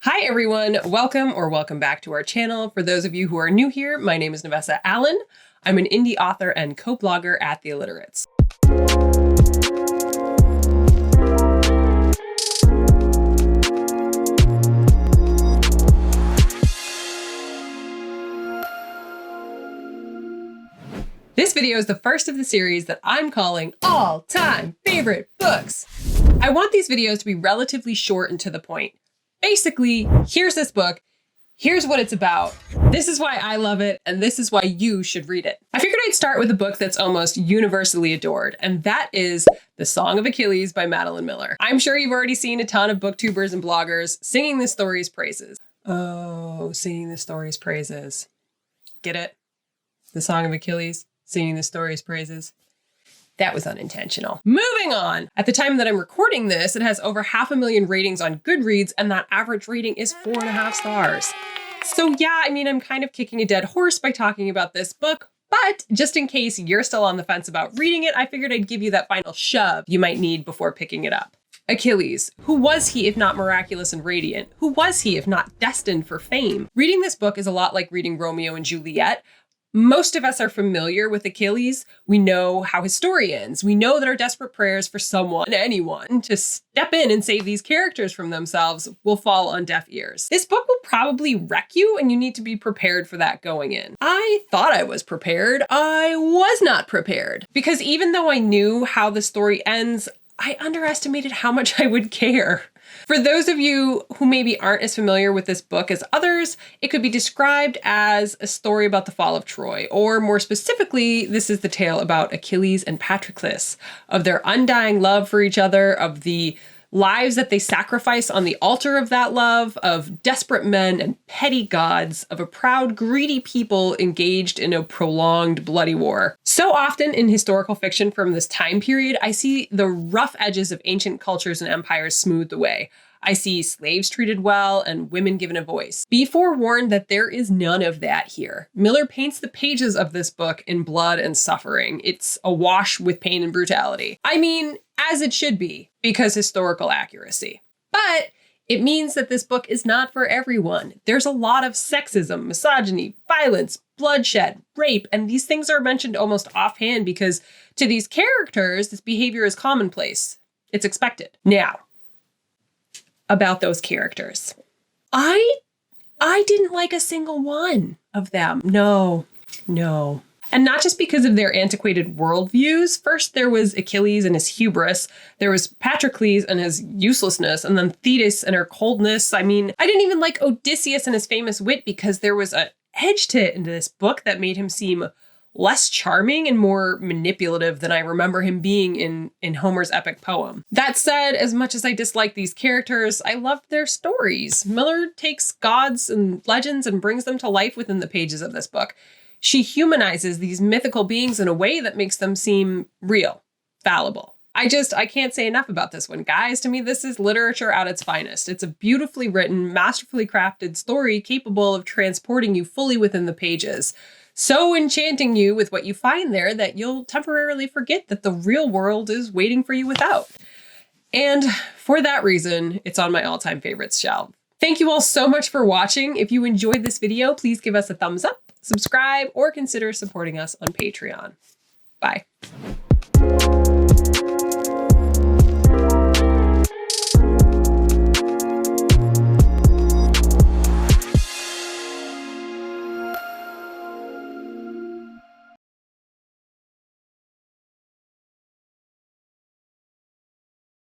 Hi everyone, welcome back to our channel. For those of you who are new here, my name is Nevessa Allen. I'm an indie author and co-blogger at The Illiterates. This video is the first of the series that I'm calling All-Time Favorite Books. I want these videos to be relatively short and to the point. Basically, here's this book, here's what it's about, this is why I love it, and this is why you should read it. I figured I'd start with a book that's almost universally adored, and that is The Song of Achilles by Madeline Miller. I'm sure you've already seen a ton of booktubers and bloggers singing this story's praises. Oh, singing the story's praises. Get it? The Song of Achilles, singing the story's praises. That was unintentional. Moving on. At the time that I'm recording this, it has over 500,000 ratings on Goodreads, and that average rating is 4.5 stars. So yeah, I mean, I'm kind of kicking a dead horse by talking about this book, but just in case you're still on the fence about reading it, I figured I'd give you that final shove you might need before picking it up. Achilles. Who was he if not miraculous and radiant? Who was he if not destined for fame? Reading this book is a lot like reading Romeo and Juliet. Most of us are familiar with Achilles. We know how his story ends. We know that our desperate prayers for someone, anyone, to step in and save these characters from themselves will fall on deaf ears. This book will probably wreck you, and you need to be prepared for that going in. I thought I was prepared. I was not prepared. Because even though I knew how the story ends, I underestimated how much I would care. For those of you who maybe aren't as familiar with this book as others, it could be described as a story about the fall of Troy, or more specifically, this is the tale about Achilles and Patroclus, of their undying love for each other, of the lives that they sacrifice on the altar of that love, of desperate men and petty gods, of a proud, greedy people engaged in a prolonged, bloody war. So often in historical fiction from this time period, I see the rough edges of ancient cultures and empires smoothed away. I see slaves treated well and women given a voice. Be forewarned that there is none of that here. Miller paints the pages of this book in blood and suffering. It's awash with pain and brutality. I mean, as it should be, because historical accuracy. But it means that this book is not for everyone. There's a lot of sexism, misogyny, violence, bloodshed, rape, and these things are mentioned almost offhand because to these characters, this behavior is commonplace. It's expected. Now, about those characters. I didn't like a single one of them. No. And not just because of their antiquated worldviews. First, there was Achilles and his hubris. There was Patroclus and his uselessness. And then Thetis and her coldness. I mean, I didn't even like Odysseus and his famous wit because there was an edge to it in this book that made him seem less charming and more manipulative than I remember him being in Homer's epic poem. That said, as much as I dislike these characters, I loved their stories. Miller takes gods and legends and brings them to life within the pages of this book. She humanizes these mythical beings in a way that makes them seem real, fallible. I can't say enough about this one, guys. To me, this is literature at its finest. It's a beautifully written, masterfully crafted story capable of transporting you fully within the pages. So enchanting you with what you find there that you'll temporarily forget that the real world is waiting for you without. And for that reason, it's on my all-time favorites shelf. Thank you all so much for watching. If you enjoyed this video, please give us a thumbs up, subscribe, or consider supporting us on Patreon. Bye.